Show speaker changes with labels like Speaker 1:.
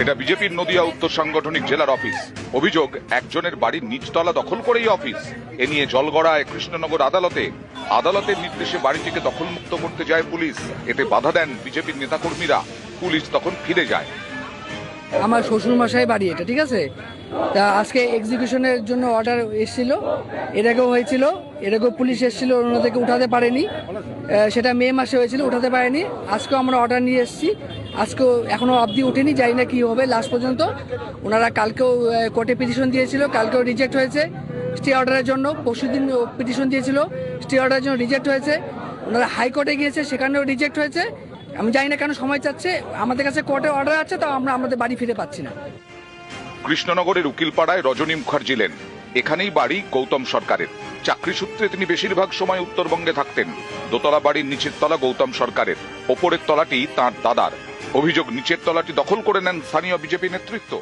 Speaker 1: এটা বিজেপির নদিয়া উত্তর সাংগঠনিক জেলার অফিস। অভিযোগ, একজনের বাড়ির নিচতলা দখল করেই অফিস। এ নিয়ে জলগড়ায় কৃষ্ণনগর আদালতের নির্দেশে বাড়িটিকে দখলমুক্ত করতে যায় পুলিশ। এতে বাধা দেন বিজেপির নেতাকর্মীরা। পুলিশ তখন ফিরে যায়।
Speaker 2: আমার শ্বশুর মশাই বাড়ি এটা, ঠিক আছে। তা আজকে এক্সিকিউশনের জন্য অর্ডার এসেছিল, এর আগেও হয়েছিল, এর আগেও পুলিশ এসেছিল, ওনাদেরকে উঠাতে পারেনি। সেটা মে মাসে হয়েছিল, উঠাতে পারেনি। আজকেও আমরা অর্ডার নিয়ে এসেছি, আজকেও এখনও অবধি উঠেনি, জানি না কী হবে লাস্ট পর্যন্ত। ওনারা কালকেও কোর্টে পিটিশন দিয়েছিল, কালকেও রিজেক্ট হয়েছে স্টে অর্ডারের জন্য। পরশুদিন পিটিশন দিয়েছিল, স্টে অর্ডারের জন্য রিজেক্ট হয়েছে। ওনারা হাইকোর্টে গিয়েছে, সেখানেও রিজেক্ট হয়েছে। আমি জানি না কেন সময় চাচ্ছে। আমাদের কাছে কোর্টে অর্ডার আছে, তাও আমরা আমাদের বাড়ি ফিরে পাচ্ছি না।
Speaker 1: কৃষ্ণনগরের উকিলপাড়ায় রজনী মুখার্জি লেন, এখানেই বাড়ি গৌতম সরকারের। চাকরি সূত্রে তিনি বেশিরভাগ সময় উত্তরবঙ্গে থাকতেন। দোতলা বাড়ির নিচের তলা গৌতম সরকারের, ওপরের তলাটি তাঁর দাদার। অভিযোগ, নিচের তলাটি দখল করে নেন স্থানীয় বিজেপি নেতৃত্ব।